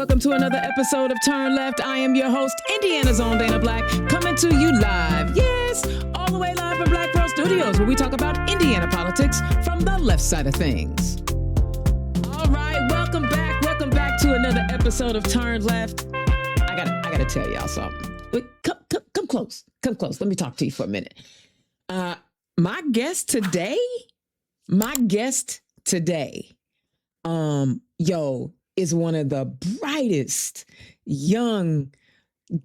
welcome to another episode of Turn Left. I am your host, Indiana's own Dana Black, coming to you live. Yes, all the way live from Black Pearl Studios, where we talk about Indiana politics from the left side of things. All right, welcome back to another episode of Turn Left. I gotta tell y'all something. Come close. Let me talk to you for a minute. My guest today, is one of the brightest young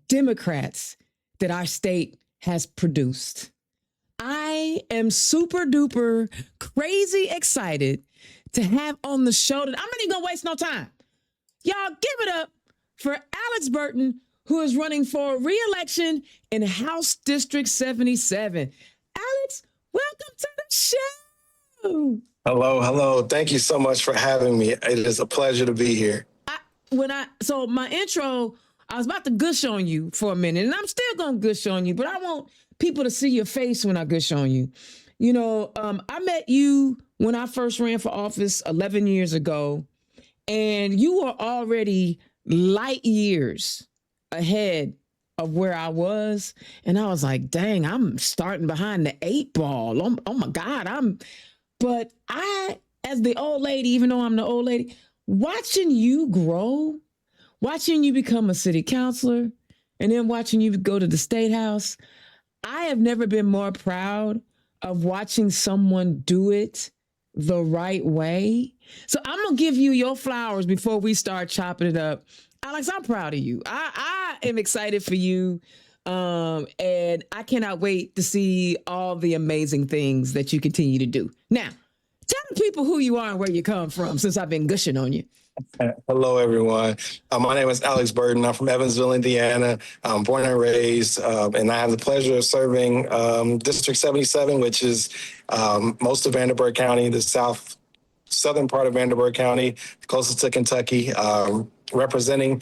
Democrats that our state has produced. I am super duper crazy excited to have on the show. I'm not even gonna waste no time. Y'all give it up for Alex Burton, who is running for re-election in House District 77. Alex, welcome to the show. Hello. Thank you so much for having me. It is a pleasure to be here. So my intro, I was about to gush on you for a minute, and I'm still going to gush on you, but I want people to see your face when I gush on you. You know, I met you when I first ran for office 11 years ago, and you were already light years ahead of where I was. And I was like, dang, I'm starting behind the 8 ball. Oh my God, But I, as the old lady, even though I'm the old lady, watching you grow, watching you become a city councilor, and then watching you go to the state house, I have never been more proud of watching someone do it the right way. So I'm going to give you your flowers before we start chopping it up. Alex, I'm proud of you. I am excited for you. And I cannot wait to see all the amazing things that you continue to do. Now, tell the people who you are and where you come from, since I've been gushing on you. Hello, everyone. My name is Alex Burton. I'm from Evansville, Indiana. I'm born and raised, and I have the pleasure of serving District 77, which is most of Vanderburgh County, the southern part of Vanderburgh County, closest to Kentucky, representing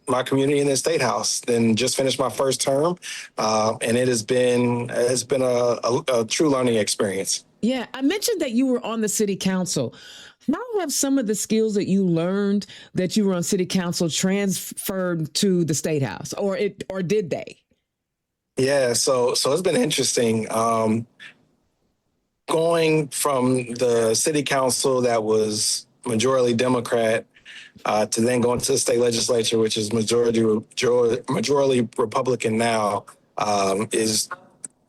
my community in the state house. Then just finished my first term, and it's been a true learning experience. Yeah, I mentioned that you were on the city council. How have some of the skills that you learned that you were on city council transferred to the state house, or did they? Yeah, so it's been interesting. Going from the city council that was majority Democrat to then going to the state legislature, which is majority Republican now, is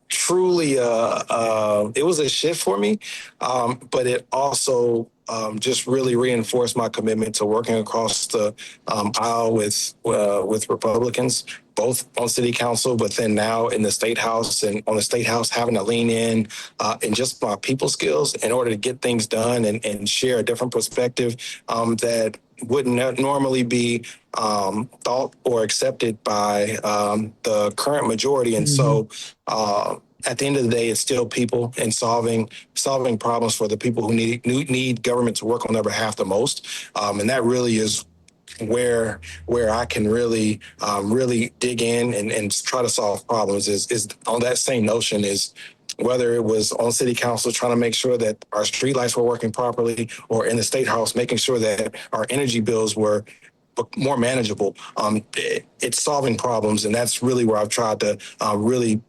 truly it was a shift for me, but it also just really reinforced my commitment to working across the aisle with Republicans, both on city council, but then now in the state house, and on the state house having to lean in just my people skills in order to get things done and share a different perspective that wouldn't normally be thought or accepted by the current majority. And so at the end of the day, it's still people and solving problems for the people who need government to work on their behalf the most. And that really is where I can really dig in and try to solve problems is on that same notion is whether it was on city council trying to make sure that our streetlights were working properly, or in the state house making sure that our energy bills were more manageable. It's solving problems, and that's really where I've tried to really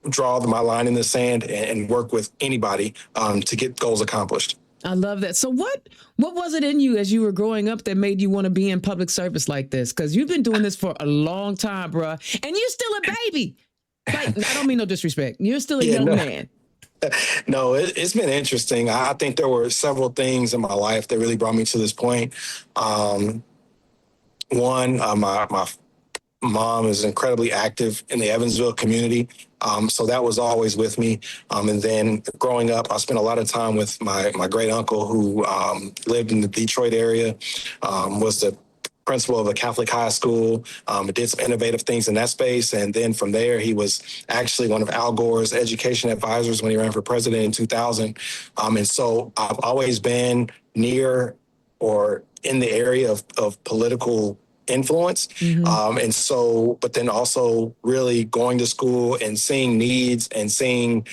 draw my line in the sand and work with anybody to get goals accomplished. I love that. So what was it in you as you were growing up that made you want to be in public service like this? Because you've been doing this for a long time, bruh, and you're still a baby. Like, I don't mean no disrespect. You're still a young man. No, it's been interesting. I think there were several things in my life that really brought me to this point. One, my mom is incredibly active in the Evansville community. So that was always with me. And then growing up, I spent a lot of time with my great uncle who lived in the Detroit area, was the principal of a Catholic high school, did some innovative things in that space. And then from there, he was actually one of Al Gore's education advisors when he ran for president in 2000. And so I've always been near or in the area of political influence. And so, but then also really going to school and seeing needs and seeing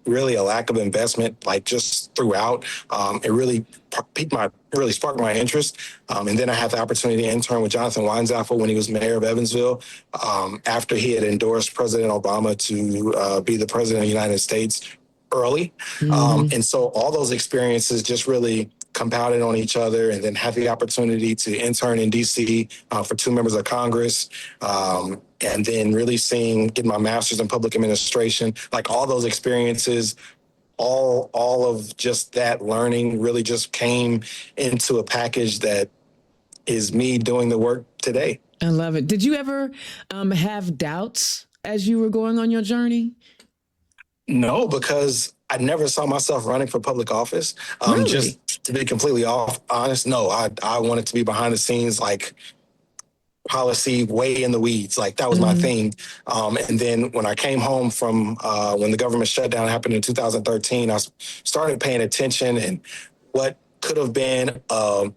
really a lack of investment, like just throughout. It really sparked my interest. And then I had the opportunity to intern with Jonathan Weinzapfel when he was mayor of Evansville, after he had endorsed President Obama to be the president of the United States early. And so all those experiences just really compounded on each other, and then had the opportunity to intern in DC for 2 members of Congress, and then really get my master's in public administration. Like all those experiences, all of just that learning really just came into a package that is me doing the work today. I love it. Did you ever have doubts as you were going on your journey? No, because I never saw myself running for public office. Really? Just to be completely honest, no, I wanted to be behind the scenes, like policy, way in the weeds. Like that was my thing. And then when I came home from when the government shutdown happened in 2013, I started paying attention, and what could have been a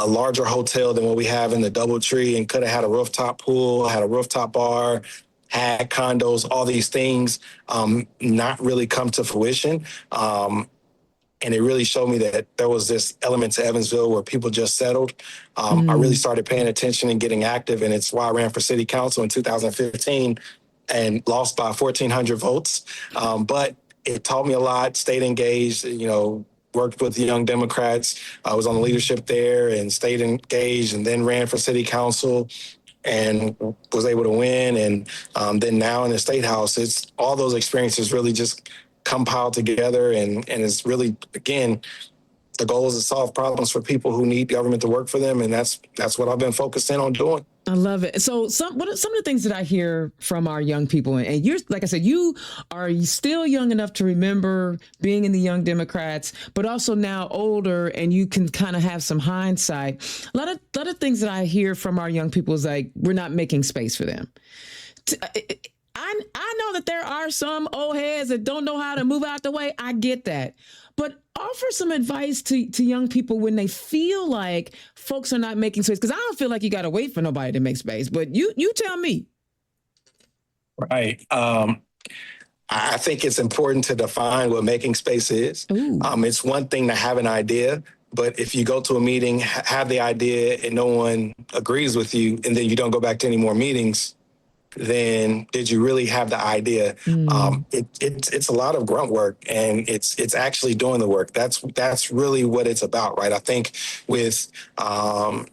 larger hotel than what we have in the DoubleTree, and could have had a rooftop pool, had a rooftop bar, had condos, all these things not really come to fruition. And it really showed me that there was this element to Evansville where people just settled. I really started paying attention and getting active, and it's why I ran for city council in 2015 and lost by 1,400 votes. But it taught me a lot, stayed engaged, worked with the Young Democrats. I was on the leadership there and stayed engaged, and then ran for city council and was able to win. And then now in the State House, it's all those experiences really just compiled together. And it's really, again, the goal is to solve problems for people who need government to work for them. And that's what I've been focused in on doing. I love it. So what are some of the things that I hear from our young people, and you're, like I said, you are still young enough to remember being in the Young Democrats, but also now older, and you can kind of have some hindsight. A lot of things that I hear from our young people is like, we're not making space for them. I know that there are some old heads that don't know how to move out the way. I get that. But offer some advice to young people when they feel like folks are not making space. Because I don't feel like you got to wait for nobody to make space. But you tell me. Right. I think it's important to define what making space is. It's one thing to have an idea, but if you go to a meeting, have the idea, and no one agrees with you, and then you don't go back to any more meetings, then did you really have the idea? It's a lot of grunt work, and it's actually doing the work. That's really what it's about, right? I think with time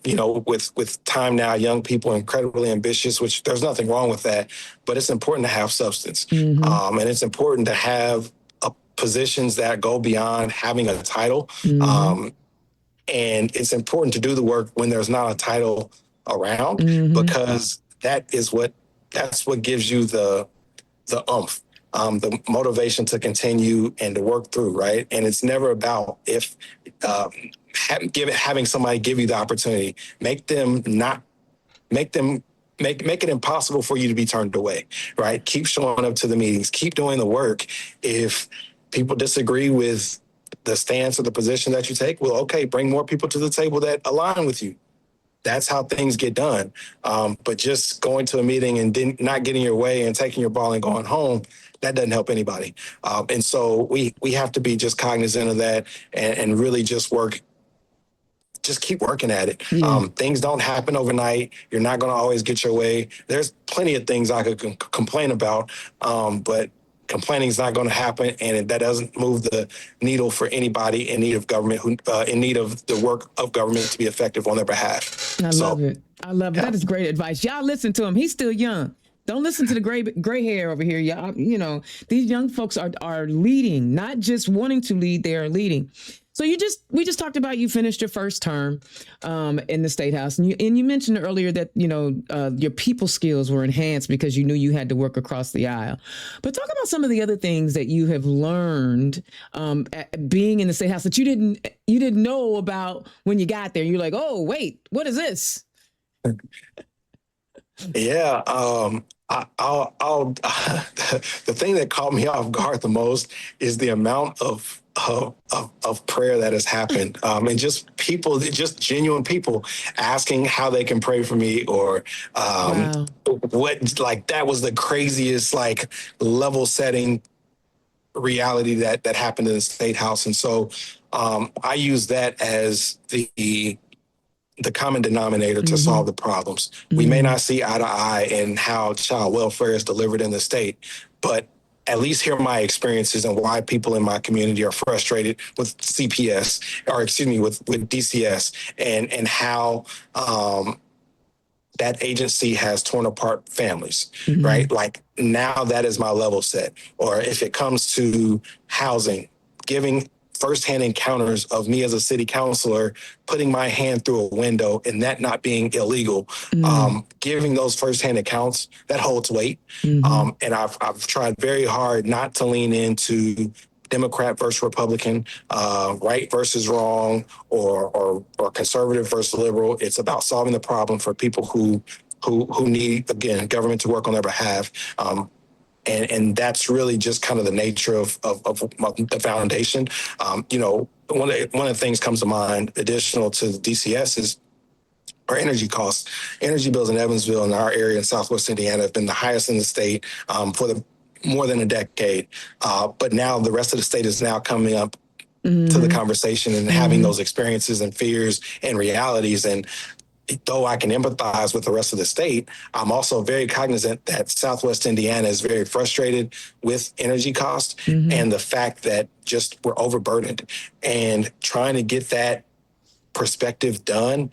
now, young people are incredibly ambitious, which there's nothing wrong with that, but it's important to have substance, and it's important to have positions that go beyond having a title, and it's important to do the work when there's not a title around, because that's what gives you the oomph, the motivation to continue and to work through, right? And it's never about having somebody give you the opportunity. Make it impossible for you to be turned away, right? Keep showing up to the meetings, keep doing the work. If people disagree with the stance or the position that you take, well, okay, bring more people to the table that align with you. That's how things get done. But just going to a meeting and not getting your way and taking your ball and going home, that doesn't help anybody. And so we have to be just cognizant of that and really just keep working at it. Things don't happen overnight. You're not going to always get your way. There's plenty of things I could complain about, but complaining is not going to happen, and that doesn't move the needle for anybody in need of government, in need of the work of government to be effective on their behalf. I love it. I love it. That is great advice. Y'all listen to him. He's still young. Don't listen to the gray hair over here. Y'all, these young folks are leading, not just wanting to lead, they are leading. So we just talked about you finished your first term in the State House, and you mentioned earlier that your people skills were enhanced because you knew you had to work across the aisle. But talk about some of the other things that you have learned being in the State House that you didn't know about when you got there. You're like, oh wait, what is this? Yeah. I'll the thing that caught me off guard the most is the amount of prayer that has happened, and just genuine people asking how they can pray for me, or Wow. what, like that was the craziest, like level setting reality that happened in the state house. And so I use that as the common denominator to solve the problems. We may not see eye to eye in how child welfare is delivered in the state, but at least hear my experiences and why people in my community are frustrated with CPS, or excuse me, with DCS, and how that agency has torn apart families, right? Like, now that is my level set. Or if it comes to housing, giving firsthand encounters of me as a city councilor, putting my hand through a window and that not being illegal, giving those firsthand accounts, that holds weight. And I've tried very hard not to lean into Democrat versus Republican, right versus wrong, or conservative versus liberal. It's about solving the problem for people who need, again, government to work on their behalf. And that's really just kind of the nature of the foundation. One of the things comes to mind, additional to the DCS, is our energy costs. Energy bills in Evansville and our area in Southwest Indiana have been the highest in the state for more than a decade. But now the rest of the state is now coming up to the conversation and having those experiences and fears and realities. And though I can empathize with the rest of the state, I'm also very cognizant that Southwest Indiana is very frustrated with energy costs and the fact that just we're overburdened, and trying to get that perspective done.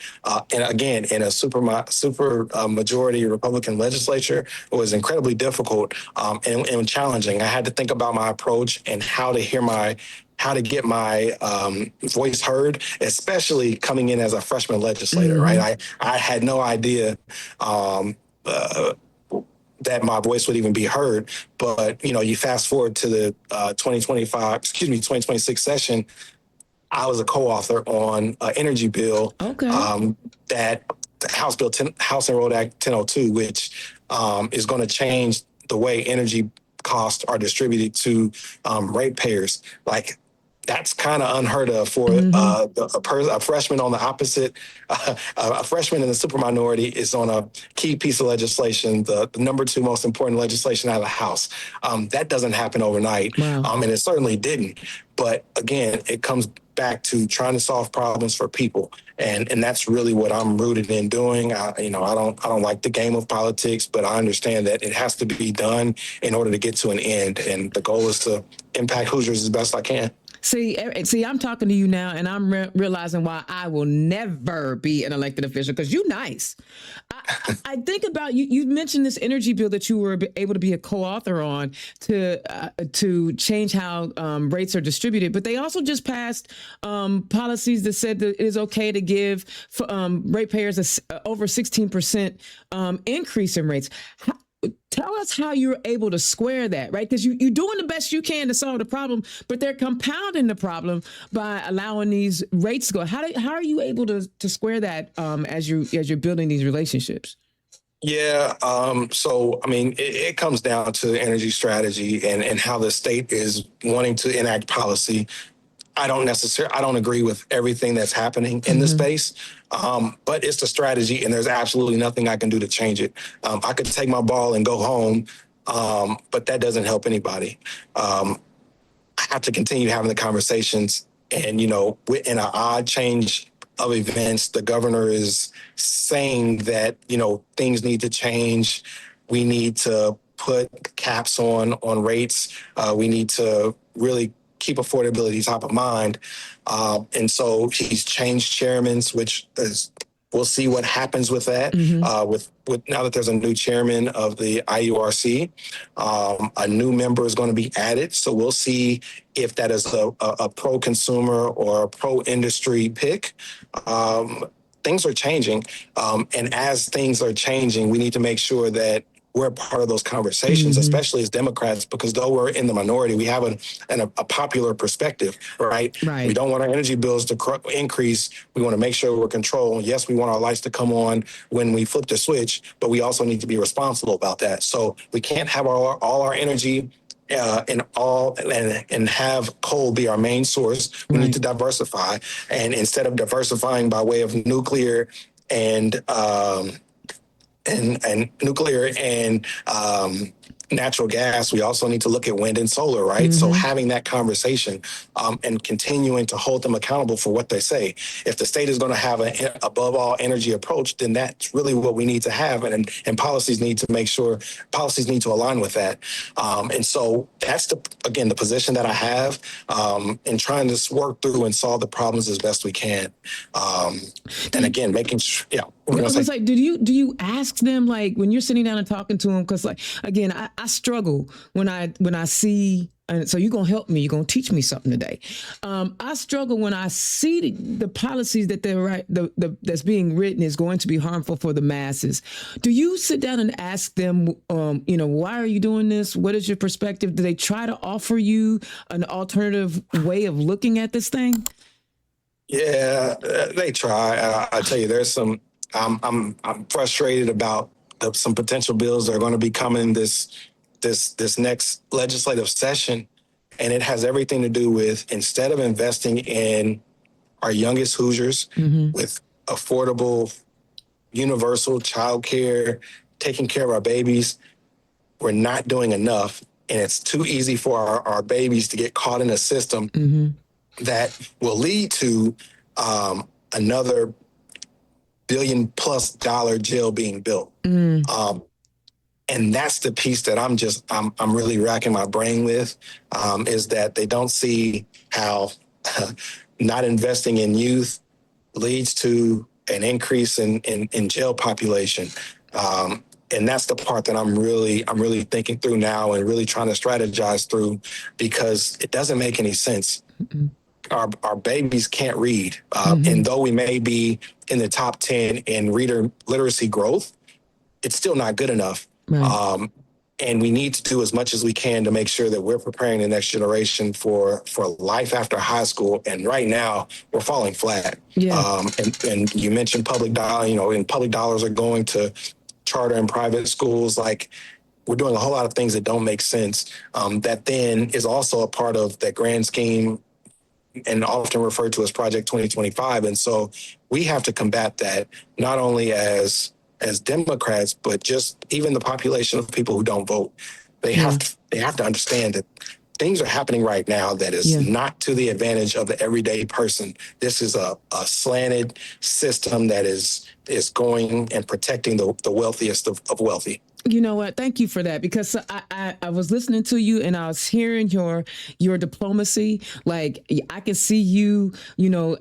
And again, in a super majority Republican legislature, it was incredibly difficult and challenging. I had to think about my approach and how to get my voice heard, especially coming in as a freshman legislator, right? I had no idea that my voice would even be heard. But, you fast forward to the 2026 session, I was a co-author on an energy bill that House Enrolled Act 1002, which is going to change the way energy costs are distributed to ratepayers. Like, that's kind of unheard of for a freshman on the opposite. A freshman in the superminority is on a key piece of legislation, the number 2 most important legislation out of the House. That doesn't happen overnight, and it certainly didn't. But again, it comes back to trying to solve problems for people, and that's really what I'm rooted in doing. I don't like the game of politics, but I understand that it has to be done in order to get to an end, and the goal is to impact Hoosiers as best I can. See, I'm talking to you now, and I'm realizing why I will never be an elected official, because you're nice. I think about you. You mentioned this energy bill that you were able to be a co-author on to change how rates are distributed, but they also just passed policies that said that it is okay to give ratepayers over 16% increase in rates. Tell us how you're able to square that, right? Because you're doing the best you can to solve the problem, but they're compounding the problem by allowing these rates to go. How are you able to square that as you're building these relationships? Yeah. So, I mean, it comes down to energy strategy and how the state is wanting to enact policy. I don't agree with everything that's happening in the space, but it's the strategy, and there's absolutely nothing I can do to change it. I could take my ball and go home, but that doesn't help anybody. I have to continue having the conversations, and, in an odd change of events, the governor is saying that, things need to change. We need to put caps on rates. We need to really keep affordability top of mind. And so he's changed chairmans, which is, we'll see what happens with that. With now that there's a new chairman of the IURC, a new member is going to be added. So we'll see if that is a pro-consumer or a pro-industry pick. Things are changing. And as things are changing, we need to make sure that we're a part of those conversations, especially as Democrats, because though we're in the minority, we have a popular perspective, right? We don't want our energy bills to increase. We want to make sure we're controlled. Yes, we want our lights to come on when we flip the switch, but we also need to be responsible about that. So we can't have all our energy and have coal be our main source. We need to diversify, and instead of diversifying by way of nuclear and natural gas, we also need to look at wind and solar, right? So having that conversation and continuing to hold them accountable for what they say. If the state is going to have an above all energy approach, then that's really what we need to have. And policies need to make sure, policies need to align with that. And so that's the position that I have in trying to work through and solve the problems as best we can. And again, making sure, yeah. I was gonna say, do you ask them, like, when you're sitting down and talking to them? Because, like, again, I struggle when I see, and so you're gonna help me, you're gonna teach me something today. I struggle when I see the policies that that's being written is going to be harmful for the masses. Do you sit down and ask them, why are you doing this? What is your perspective? Do they try to offer you an alternative way of looking at this thing? Yeah, they try. I tell you, there's some. I'm frustrated about some potential bills that are going to be coming this next legislative session, and it has everything to do with, instead of investing in our youngest Hoosiers with affordable, universal childcare, taking care of our babies, we're not doing enough, and it's too easy for our babies to get caught in a system that will lead to another $1 billion+ jail being built. And that's the piece that I'm really racking my brain with, is that they don't see how not investing in youth leads to an increase in jail population. And that's the part that I'm really thinking through now and really trying to strategize through, because it doesn't make any sense. Our babies can't read. And though we may be in the top 10 in reader literacy growth, it's still not good enough. Right. And we need to do as much as we can to make sure that we're preparing the next generation for life after high school. And right now, we're falling flat. Yeah. And you mentioned public dollars are going to charter and private schools. Like, we're doing a whole lot of things that don't make sense. That then is also a part of that grand scheme and often referred to as Project 2025. And so we have to combat that, not only as Democrats, but just even the population of people who don't vote. They have to understand that things are happening right now that is not to the advantage of the everyday person. This is a slanted system that is going and protecting the wealthiest of wealthy. You know what? Thank you for that, because I was listening to you and I was hearing your diplomacy. Like, I can see you,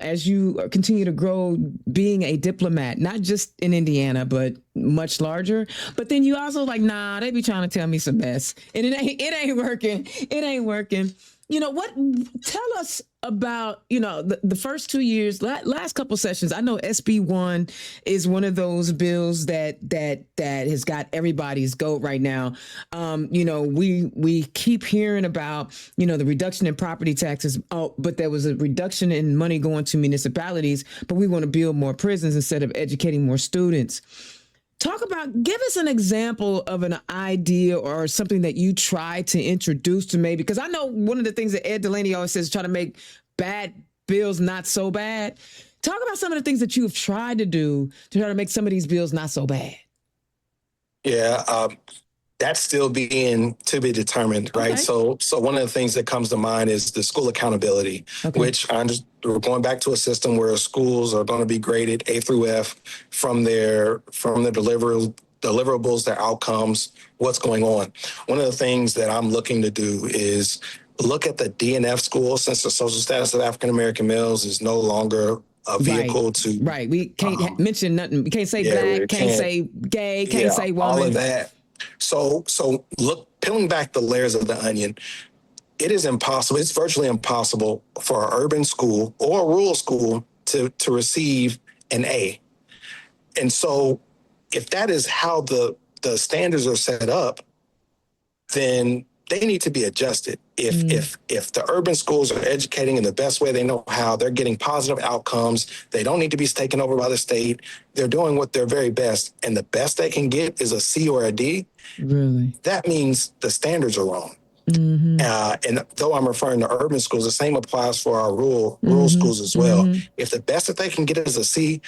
as you continue to grow, being a diplomat, not just in Indiana, but much larger. But then you also like, nah, they be trying to tell me some mess, and it ain't working. It ain't working. You know what? Tell us about, the first 2 years, last couple sessions. I know SB 1 is one of those bills that has got everybody's goat right now. We keep hearing about, the reduction in property taxes. Oh, but there was a reduction in money going to municipalities, but we want to build more prisons instead of educating more students. Give us an example of an idea or something that you try to introduce to me, because I know one of the things that Ed Delaney always says is try to make bad bills not so bad. Talk about some of the things that you have tried to do to try to make some of these bills not so bad. Yeah, that's still being to be determined, right? Okay. So one of the things that comes to mind is the school accountability, which we're going back to a system where schools are going to be graded A through F from their deliverables, their outcomes, what's going on. One of the things that I'm looking to do is look at the DNF school, since the social status of African American males is no longer a vehicle to. Right. We can't mention nothing. We can't say black, can't say gay, can't say woman. All of that. So peeling back the layers of the onion, it is impossible. It's virtually impossible for an urban school or a rural school to receive an A. And so if that is how the standards are set up, then they need to be adjusted. If the urban schools are educating in the best way they know how, they're getting positive outcomes, they don't need to be taken over by the state, they're doing what they're very best, and the best they can get is a C or a D, really, that means the standards are wrong. And though I'm referring to urban schools, the same applies for our rural schools as well. If the best that they can get is a C,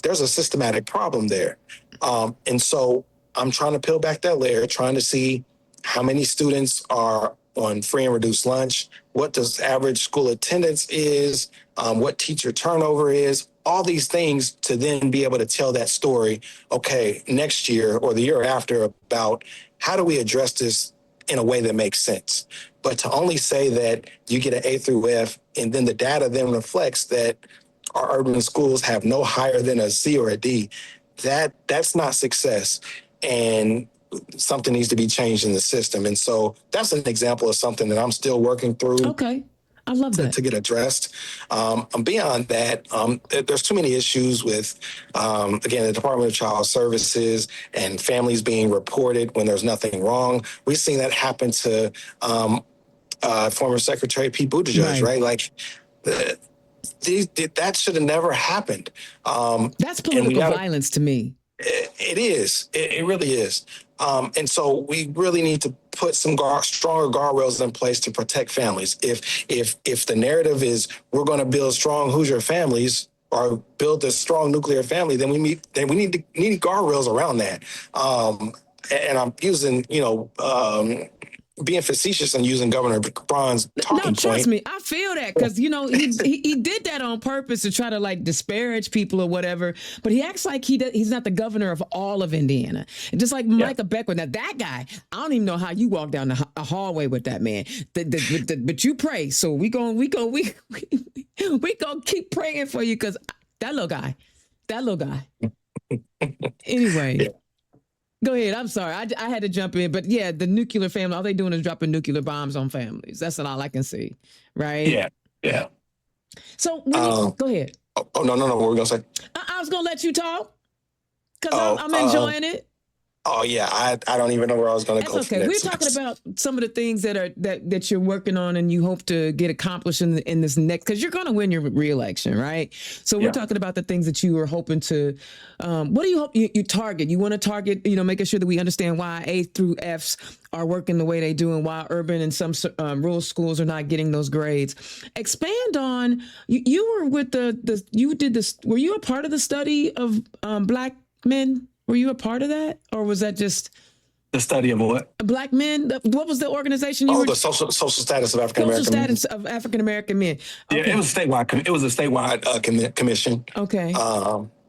there's a systematic problem there. And so I'm trying to peel back that layer, trying to see how many students are on free and reduced lunch, what does average school attendance is, what teacher turnover is, all these things to then be able to tell that story, okay, next year or the year after about how do we address this in a way that makes sense. But to only say that you get an A through F and then the data then reflects that our urban schools have no higher than a C or a D, that's not success. And something needs to be changed in the system. And so that's an example of something that I'm still working through. Okay. I love that. To get addressed. Beyond that, there's too many issues with, again, the Department of Child Services and families being reported when there's nothing wrong. We've seen that happen to former Secretary Pete Buttigieg, right? Like, that should have never happened. That's political violence to me. It is. It really is. And so we really need to put some stronger guardrails in place to protect families. If the narrative is we're going to build strong Hoosier families or build a strong nuclear family, then we need guardrails around that. And I'm using, being facetious and using Governor Braun's talking point. No, trust me, I feel that because he did that on purpose to try to like disparage people or whatever. But he acts like he's not the governor of all of Indiana. And just like Micah Beckwith, now that guy, I don't even know how you walk down a hallway with that man. But you pray, so we gonna keep praying for you because that little guy. Anyway. Yeah. Go ahead. I'm sorry. I had to jump in. But yeah, the nuclear family, all they doing is dropping nuclear bombs on families. That's all I can see. Right? Yeah. So go ahead. Oh, no. What were we going to say? I was going to let you talk because I'm enjoying it. Oh, yeah. I don't even know where I was going to go. That's okay. We're talking about some of the things that you're working on and you hope to get accomplished in this next, because you're going to win your re-election, right? So we're talking about the things that you are hoping to, what do you hope you target? You want to target, making sure that we understand why A through Fs are working the way they do and why urban and some rural schools are not getting those grades. Expand on, you were with were you a part of the study of Black men? Were you a part of that, or was that just the study of what? Black men? What was the organization you were? The social status of African American men. Social status of African American men. Okay. Yeah, it was statewide. It was a statewide commission. Okay.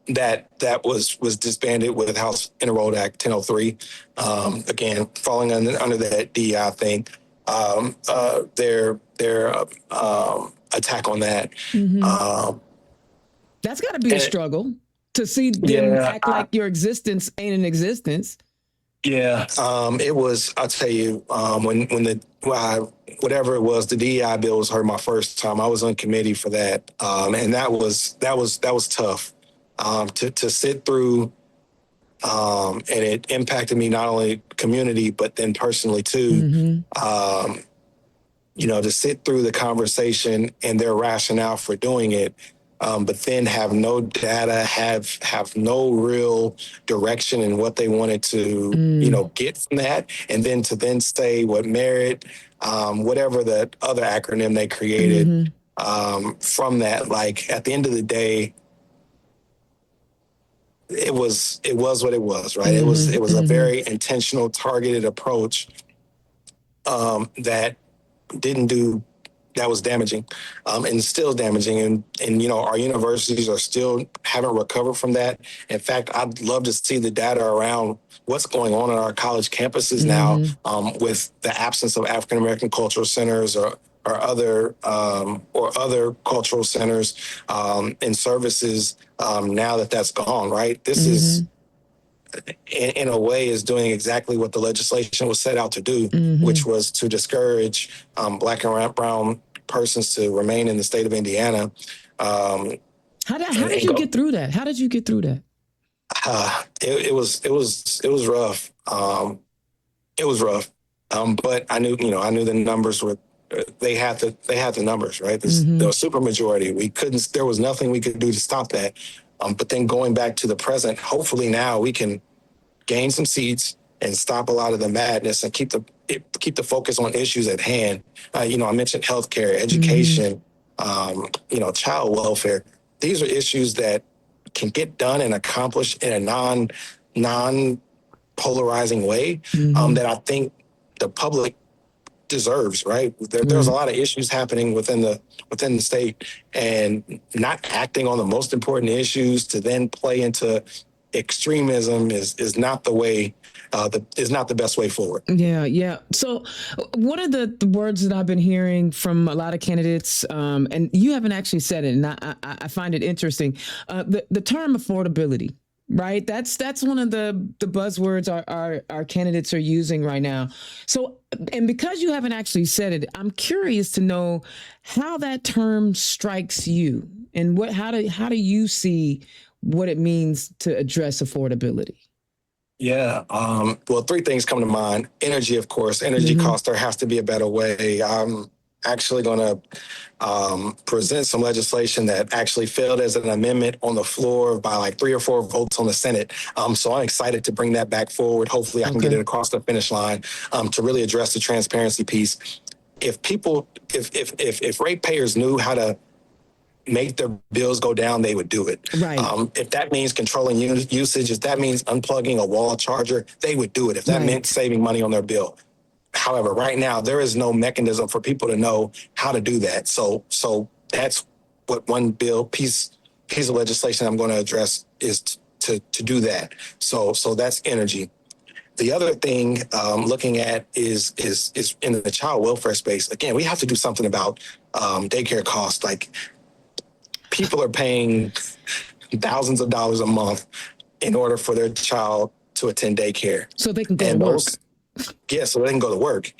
That was disbanded with House Enrolled Act 1003. Again, falling under that DEI thing. Their attack on that. Mm-hmm. That's got to be a struggle. To see them act like your existence ain't an existence. Yeah. It was, I'll tell you, whatever it was, the DEI bill was heard my first time. I was on committee for that. And that was tough to sit through. And it impacted me not only community, but then personally too. Mm-hmm. To sit through the conversation and their rationale for doing it. But then have no data, have no real direction in what they wanted to, get from that. And then say what merit, whatever the other acronym they created from that. Like at the end of the day, it was what it was, right? It was a very intentional, targeted approach that didn't do. That was damaging and still damaging. And our universities are still haven't recovered from that. In fact, I'd love to see the data around what's going on in our college campuses now with the absence of African-American cultural centers or other cultural centers and services now that's gone, right? This is, in a way, is doing exactly what the legislation was set out to do, which was to discourage Black and brown persons to remain in the state of Indiana. How did you get through that? How did you get through that? It was rough. It was rough. But I knew the numbers were. They had the numbers, right? There was supermajority. There was nothing we could do to stop that. But then going back to the present, hopefully now we can gain some seats and stop a lot of the madness and keep the focus on issues at hand. I mentioned healthcare, education, child welfare. These are issues that can get done and accomplished in a non-polarizing way that I think the public deserves, right? There's a lot of issues happening within the state, and not acting on the most important issues to then play into extremism is not the way, is not the best way forward. Yeah. So one of the words that I've been hearing from a lot of candidates, and you haven't actually said it, and I find it interesting, the term affordability. Right. That's one of the buzzwords our candidates are using right now. So, and because you haven't actually said it, I'm curious to know how that term strikes you, and how do you see what it means to address affordability? Yeah. Well, three things come to mind. Energy, of course, energy costs. There has to be a better way. I'm actually going to present some legislation that actually failed as an amendment on the floor by like 3 or 4 votes on the Senate. So I'm excited to bring that back forward. Hopefully I can get it across the finish line to really address the transparency piece. If ratepayers knew how to make their bills go down, they would do it. Right. If that means controlling usage, if that means unplugging a wall charger, they would do it. If that meant saving money on their bill. However, right now, there is no mechanism for people to know how to do that. So that's what one piece of legislation I'm going to address is to do that. So that's energy. The other thing looking at is in the child welfare space. Again, we have to do something about daycare costs. Like, people are paying thousands of dollars a month in order for their child to attend daycare. So they can go to work. So they can go to work.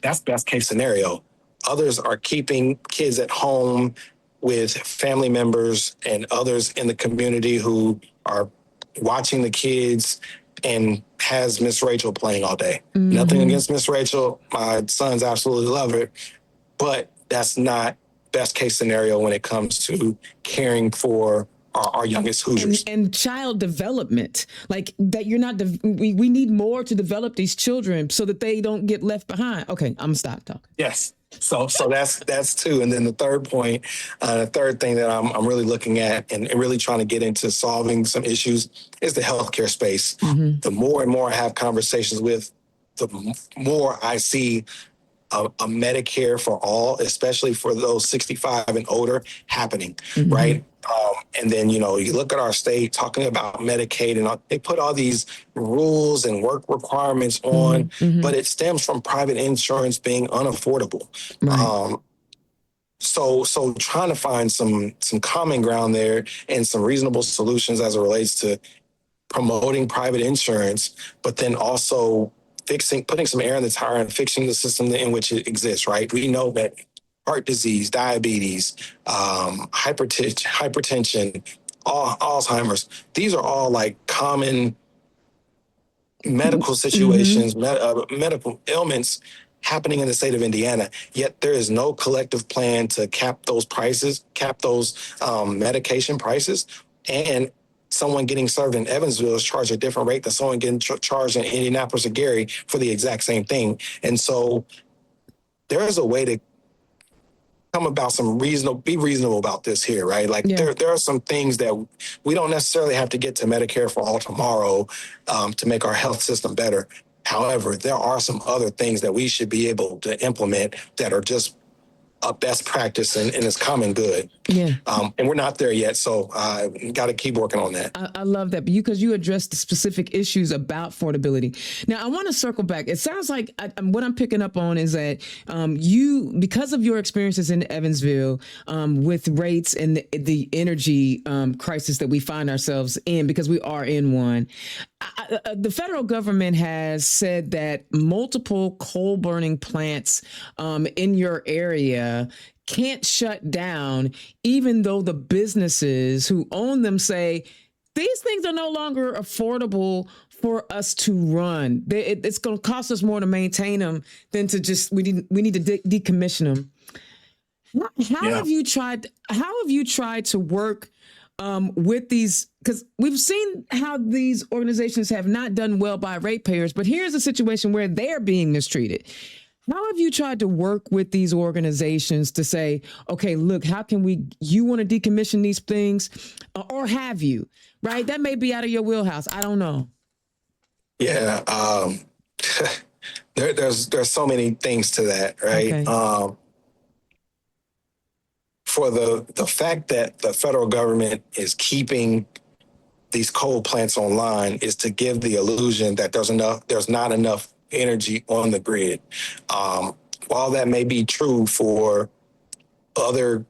That's best case scenario. Others are keeping kids at home with family members and others in the community who are watching the kids and has Miss Rachel playing all day. Nothing against Miss Rachel. My sons absolutely love her, but that's not best case scenario when it comes to caring for our youngest Hoosiers. And child development, like that you're not, we need more to develop these children so that they don't get left behind. Okay, I'm gonna stop talking. Yes. So that's two. And then the third point, the third thing that I'm really looking at and really trying to get into solving some issues is the healthcare space. The more and more I have conversations with, the more I see a Medicare for all, especially for those 65 and older, happening, right? And then, you look at our state talking about Medicaid, and they put all these rules and work requirements on, but it stems from private insurance being unaffordable. Right. So trying to find some common ground there and some reasonable solutions as it relates to promoting private insurance, but then also putting some air in the tire and fixing the system in which it exists, right? We know that heart disease, diabetes, hypertension, Alzheimer's, these are all like common medical situations, medical ailments happening in the state of Indiana, yet there is no collective plan to cap those medication prices. And someone getting served in Evansville is charged a different rate than someone getting charged in Indianapolis or Gary for the exact same thing. And so there is a way to come about be reasonable about this here, right? Like there are some things that we don't necessarily have to get to Medicare for all tomorrow to make our health system better. However, there are some other things that we should be able to implement that are just a best practice and is common good. Yeah. And we're not there yet. So got to keep working on that. I love that because you addressed the specific issues about affordability. Now, I want to circle back. It sounds like what I'm picking up on is that you, because of your experiences in Evansville with rates and the energy crisis that we find ourselves in, because we are in one, the federal government has said that multiple coal burning plants in your area can't shut down, even though the businesses who own them say these things are no longer affordable for us to run. It's going to cost us more to maintain them than to just we need to decommission them. How have you tried? How have you tried to work with these? Because we've seen how these organizations have not done well by ratepayers, but here's a situation where they're being mistreated. How have you tried to work with these organizations to say, okay, look, how can you want to decommission these things, or have you, right? That may be out of your wheelhouse. I don't know. Yeah. There's so many things to that, right? Okay. For the fact that the federal government is keeping these coal plants online is to give the illusion that there's not enough energy on the grid. While that may be true for other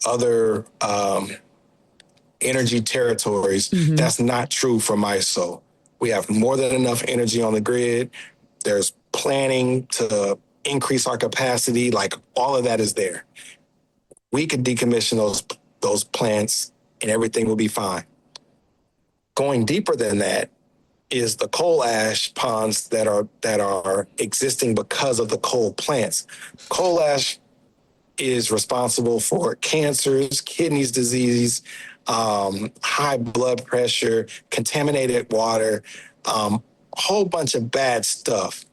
other energy territories, that's not true for MISO. We have more than enough energy on the grid. There's planning to increase our capacity. Like, all of that is there. We could decommission those plants and everything will be fine. Going deeper than that is the coal ash ponds that are existing because of the coal plants. Coal ash is responsible for cancers, kidneys disease, high blood pressure, contaminated water, a whole bunch of bad stuff.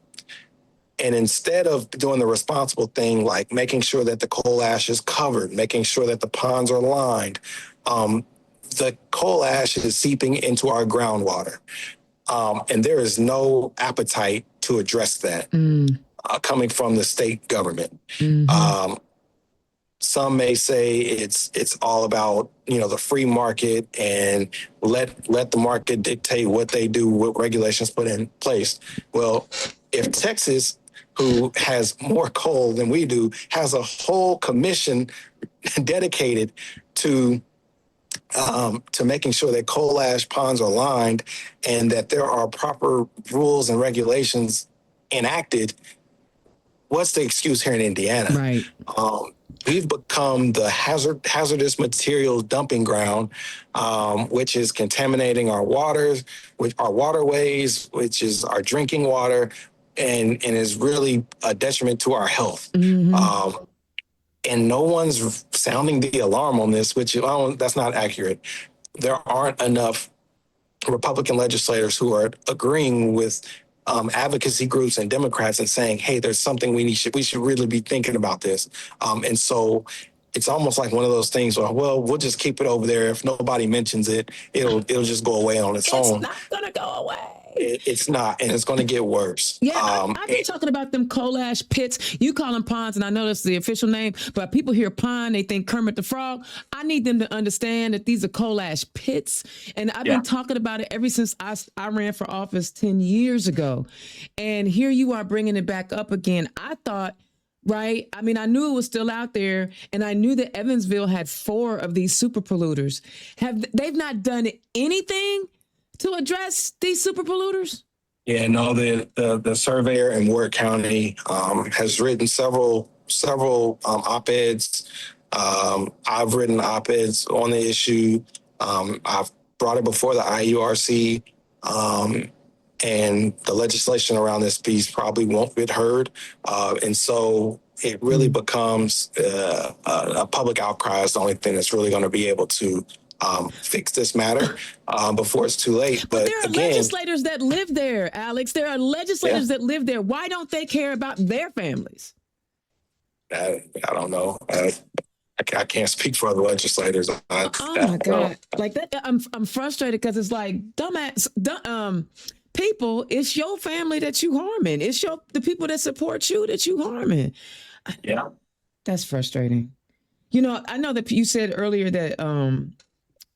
And instead of doing the responsible thing, like making sure that the coal ash is covered, making sure that the ponds are lined, the coal ash is seeping into our groundwater. And there is no appetite to address that coming from the state government. Some may say it's all about, the free market and let the market dictate what they do, what regulations put in place. Well, if Texas, who has more coal than we do, has a whole commission dedicated to making sure that coal ash ponds are lined and that there are proper rules and regulations enacted, what's the excuse here in Indiana? Right. We've become the hazardous materials dumping ground, which is contaminating our waters, our waterways, which is our drinking water, and is really a detriment to our health. And no one's sounding the alarm on this, which that's not accurate. There aren't enough Republican legislators who are agreeing with advocacy groups and Democrats and saying, hey, there's something we should really be thinking about this. And so it's almost like one of those things where, well, we'll just keep it over there. If nobody mentions it, it'll just go away on its own. It's not going to go away. It's not, and it's going to get worse. Yeah, I've been talking about them coal ash pits. You call them ponds, and I know that's the official name, but people hear pond, they think Kermit the Frog. I need them to understand that these are coal ash pits, and I've been talking about it ever since I ran for office 10 years ago, and here you are bringing it back up again. I thought, right? I mean, I knew it was still out there, and I knew that Evansville had 4 of these super polluters. They've not done anything to address these super polluters? Yeah, no, the surveyor in Ward County has written several op-eds. I've written op-eds on the issue. I've brought it before the IURC, and the legislation around this piece probably won't get heard. And so it really becomes a public outcry is the only thing that's really going to be able to fix this matter before it's too late. But there are legislators that live there, Alex. There are legislators that live there. Why don't they care about their families? I don't know. I can't speak for other legislators. Oh my God! Like that, I'm frustrated because it's like people. It's your family that you harming. It's the people that support you that you harming. Yeah, that's frustrating. I know that you said earlier that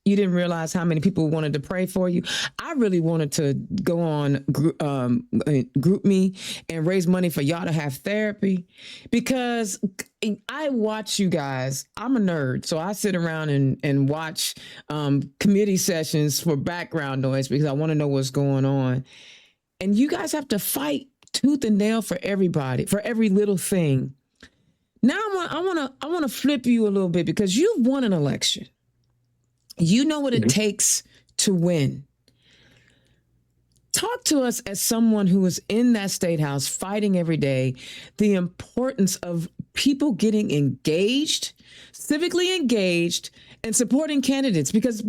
you didn't realize how many people wanted to pray for you. I really wanted to go on Group Me and raise money for y'all to have therapy, because I watch you guys. I'm a nerd, so I sit around and watch committee sessions for background noise because I want to know what's going on. And you guys have to fight tooth and nail for everybody, for every little thing. Now I want to flip you a little bit, because you've won an election. You know what it takes to win. Talk to us as someone who is in that state house fighting every day, the importance of people getting engaged, civically engaged, and supporting candidates. Because,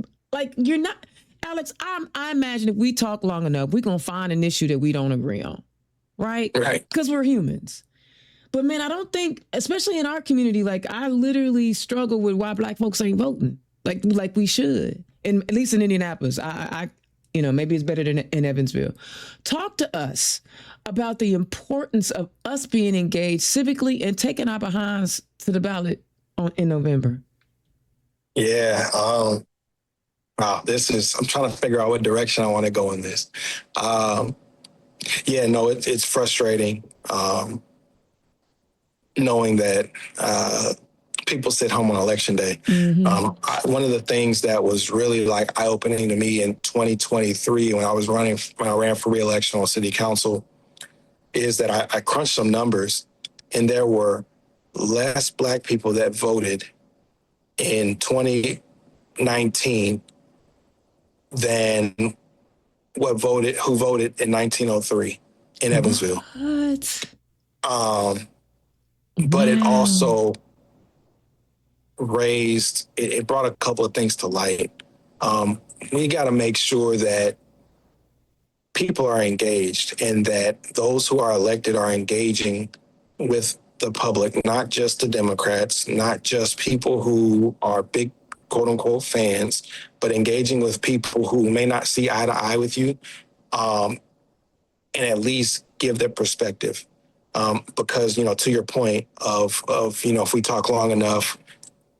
you're not, Alex, I imagine if we talk long enough, we're going to find an issue that we don't agree on, right? Right. Because we're humans. But, man, I don't think, especially in our community, I literally struggle with why Black folks ain't voting like we should. And at least in Indianapolis, maybe it's better than in Evansville. Talk to us about the importance of us being engaged civically and taking our behinds to the ballot in November. Yeah. Wow. I'm trying to figure out what direction I want to go in this. Yeah, no, it's frustrating knowing that people sit home on election day. Mm-hmm. One of the things that was really like eye-opening to me in 2023 when I ran for re-election on city council is that I crunched some numbers, and there were less Black people that voted in 2019 than who voted in 1903 in Evansville. What? But it also it brought a couple of things to light. We got to make sure that people are engaged and that those who are elected are engaging with the public, not just the Democrats, not just people who are big quote unquote fans, but engaging with people who may not see eye to eye with you, and at least give their perspective. Because, to your point of, if we talk long enough,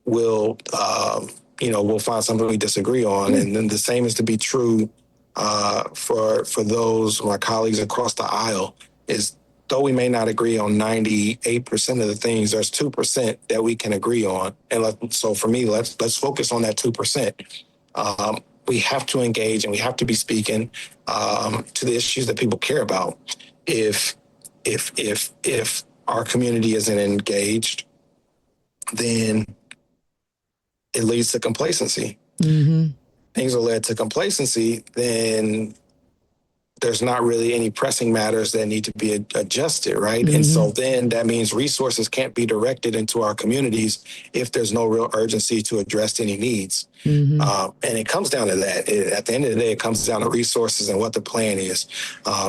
we'll find something we disagree on. And then the same is to be true for those, my colleagues across the aisle, is though we may not agree on 98% of the things, there's 2% that we can agree on. And so for me, let's focus on that 2%. We have to engage and we have to be speaking to the issues that people care about. If our community isn't engaged, then it leads to complacency. Mm-hmm. Things are led to complacency, then there's not really any pressing matters that need to be adjusted, right? Mm-hmm. And so then that means resources can't be directed into our communities if there's no real urgency to address any needs. Mm-hmm. And it comes down to that. At the end of the day, it comes down to resources and what the plan is. I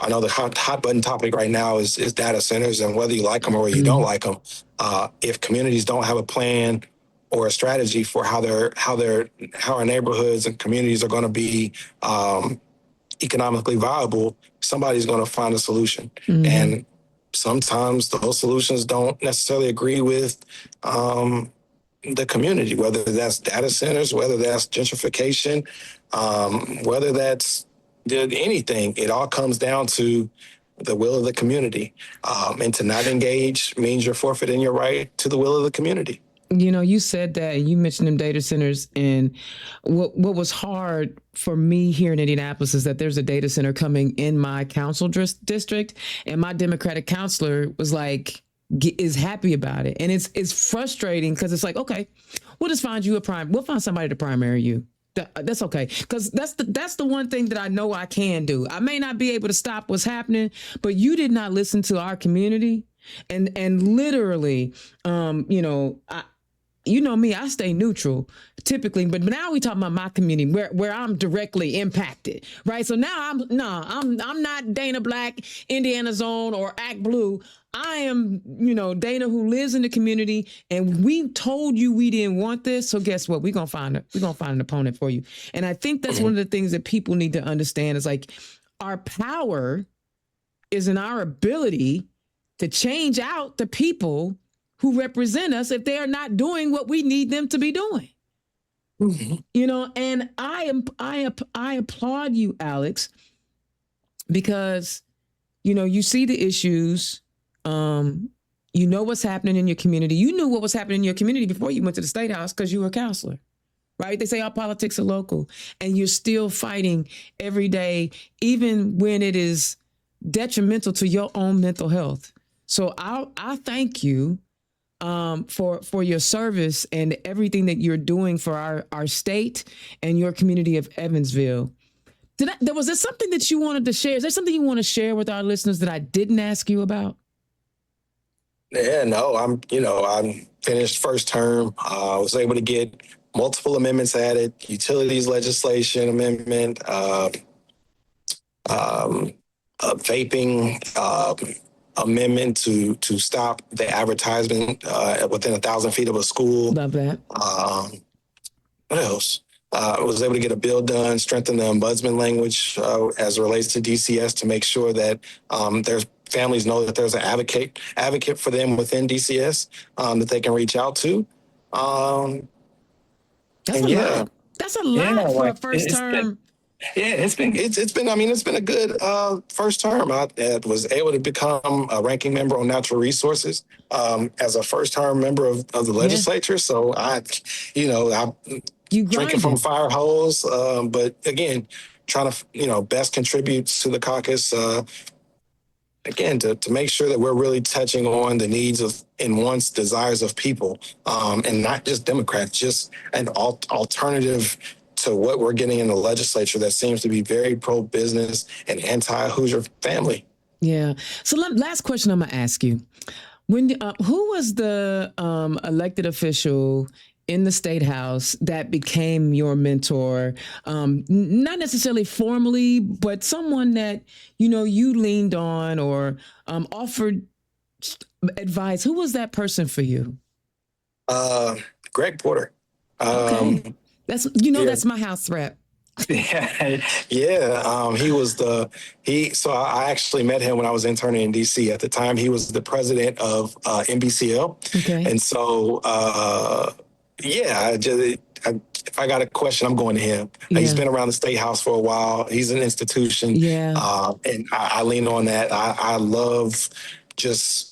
know the hot button topic right now is data centers and whether you like them or whether you don't like them. If communities don't have a plan or a strategy for how our neighborhoods and communities are going to be economically viable, somebody's going to find a solution. Mm-hmm. And sometimes those solutions don't necessarily agree with the community, whether that's data centers, whether that's gentrification, whether that's anything. It all comes down to the will of the community. And to not engage means you're forfeiting your right to the will of the community. You said that, and you mentioned them data centers, and what was hard for me here in Indianapolis is that there's a data center coming in my council district, and my Democratic counselor was like, is happy about it. And it's frustrating because it's like, okay, we'll just find you we'll find somebody to primary you. That's okay. Because that's the one thing that I know I can do. I may not be able to stop what's happening, but you did not listen to our community. And literally, me, I stay neutral typically, but now we talking about my community where I'm directly impacted, right? So now I'm not Dana Black, Indiana Zone, or Act Blue. I am, Dana who lives in the community, and we told you we didn't want this. So guess what? We're gonna find an opponent for you. And I think that's one of the things that people need to understand is like our power is in our ability to change out the people who represent us if they are not doing what we need them to be doing. Mm-hmm. And I applaud you, Alex, because, you see the issues, what's happening in your community. You knew what was happening in your community before you went to the State House because you were a counselor, right? They say all politics are local, and you're still fighting every day, even when it is detrimental to your own mental health. So I thank you for your service and everything that you're doing for our state and your community of Evansville. Was there something that you wanted to share? Is there something you want to share with our listeners that I didn't ask you about? Yeah, no, I'm finished first term. I was able to get multiple amendments added, utilities legislation amendment, vaping, amendment to stop the advertisement within 1,000 feet of a school. Love that. What else? was able to get a bill done, strengthen the ombudsman language as it relates to DCS to make sure that there's families know that there's an advocate for them within DCS that they can reach out to. That's and a yeah, lot. That's a lot for a first term. It's been. I mean, it's been a good first term. I was able to become a ranking member on natural resources as a first term member of the legislature. So You drinking from a grinded. fire hose, but again, trying to best contribute to the caucus. Again, to make sure that we're really touching on the needs of and wants, desires of people, and not just Democrats, just an alternative to what we're getting in the legislature that seems to be very pro-business and anti-Hoosier family. Yeah. So last question I'm going to ask you. When who was the elected official in the state house that became your mentor? Not necessarily formally, but someone that, you leaned on or offered advice. Who was that person for you? Greg Porter. Okay. That's my house rep. Yeah. He was so I actually met him when I was interning in DC. At the time, he was the president of NBCL. Okay. And so, if I got a question, I'm going to him. Yeah. He's been around the state house for a while. He's an institution. Yeah. And I lean on that. I love just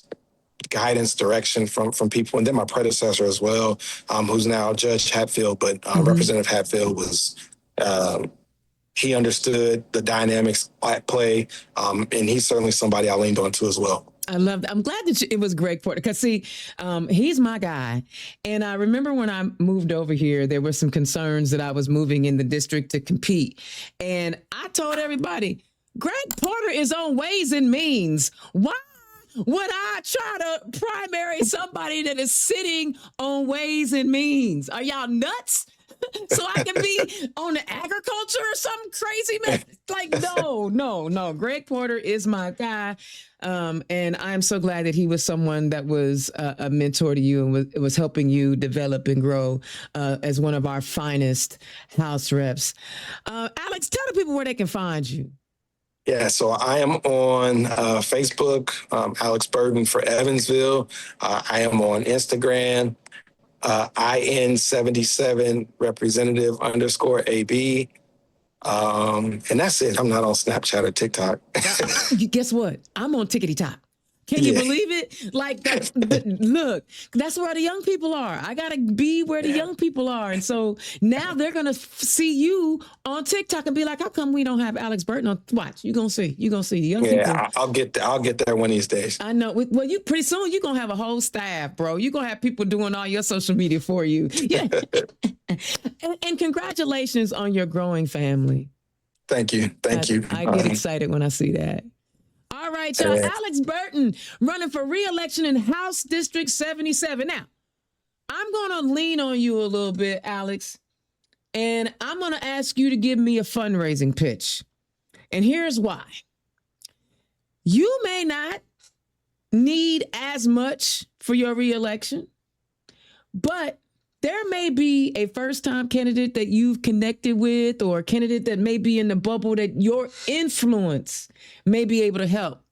guidance, direction from people. And then my predecessor as well, who's now Judge Hatfield, but Representative Hatfield was, he understood the dynamics at play. And he's certainly somebody I leaned on to as well. I love that. I'm glad that it was Greg Porter because, see, he's my guy. And I remember when I moved over here, there were some concerns that I was moving in the district to compete. And I told everybody, Greg Porter is on Ways and Means. Why would I try to primary somebody that is sitting on Ways and Means? Are y'all nuts? So I can be on the agriculture or some crazy man. Like, no. Greg Porter is my guy. And I'm so glad that he was someone that was a mentor to you and was helping you develop and grow as one of our finest House reps. Alex, tell the people where they can find you. Yeah, so I am on Facebook, Alex Burton for Evansville. I am on Instagram, IN77 representative _AB. And that's it. I'm not on Snapchat or TikTok. Guess what? I'm on Tickety Top. Can you believe it? Like, look, that's where the young people are. I got to be where the young people are. And so now they're going to see you on TikTok and be like, how come we don't have Alex Burton on? Watch, you're going to see. You're going to see the young people. Yeah, I'll get there one of these days. I know. Well, you pretty soon you're going to have a whole staff, bro. You're going to have people doing all your social media for you. Yeah. and congratulations on your growing family. Thank you. Thank you. I get excited when I see that. All right, y'all. Alex Burton running for re-election in House District 77. Now, I'm going to lean on you a little bit, Alex, and I'm going to ask you to give me a fundraising pitch. And here's why. You may not need as much for your re-election, but there may be a first-time candidate that you've connected with or a candidate that may be in the bubble that your influence may be able to help.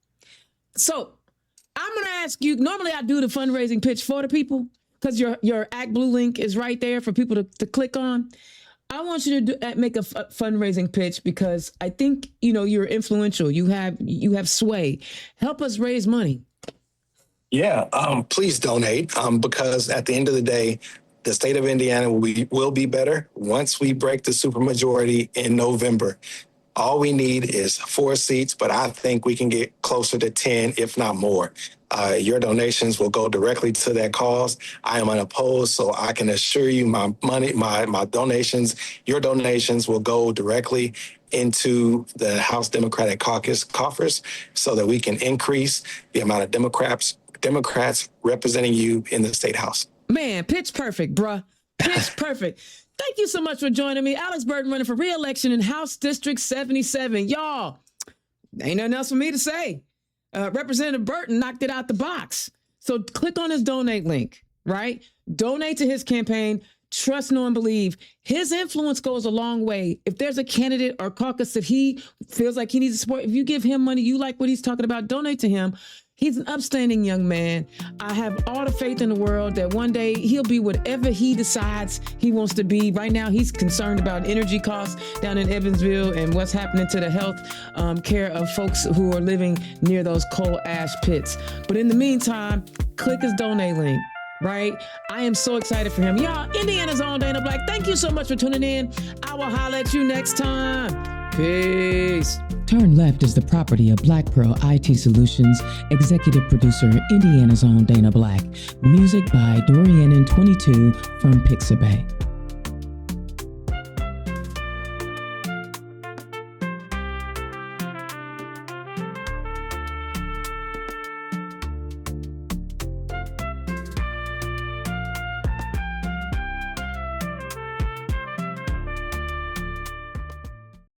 So I'm going to ask you, normally I do the fundraising pitch for the people because your ActBlue link is right there for people to click on. I want you to make a fundraising pitch because I think, you're influential. You have sway. Help us raise money. Yeah, please donate because at the end of the day, the state of Indiana will be better once we break the supermajority in November. All we need is 4 seats, but I think we can get closer to 10, if not more. Your donations will go directly to that cause. I am unopposed, so I can assure you my money, my donations, your donations will go directly into the House Democratic Caucus coffers so that we can increase the amount of Democrats representing you in the State House. Man, pitch perfect, bruh. Pitch perfect. Thank you so much for joining me. Alex Burton running for re-election in House District 77. Y'all, ain't nothing else for me to say. Representative Burton knocked it out the box. So click on his donate link, right? Donate to his campaign. trust, know, and believe. His influence goes a long way. If there's a candidate or caucus that he feels like he needs to support, if you give him money, you like what he's talking about, donate to him. He's an upstanding young man. I have all the faith in the world that one day he'll be whatever he decides he wants to be. Right now, he's concerned about energy costs down in Evansville and what's happening to the health care of folks who are living near those coal ash pits. But in the meantime, click his donate link. Right? I am so excited for him. Y'all, Indiana's own Dana Black, thank you so much for tuning in. I will holler at you next time. Peace. Turn Left is the property of Black Pearl IT Solutions, executive producer, Indiana's own Dana Black. Music by Dorianin 22 from Pixabay.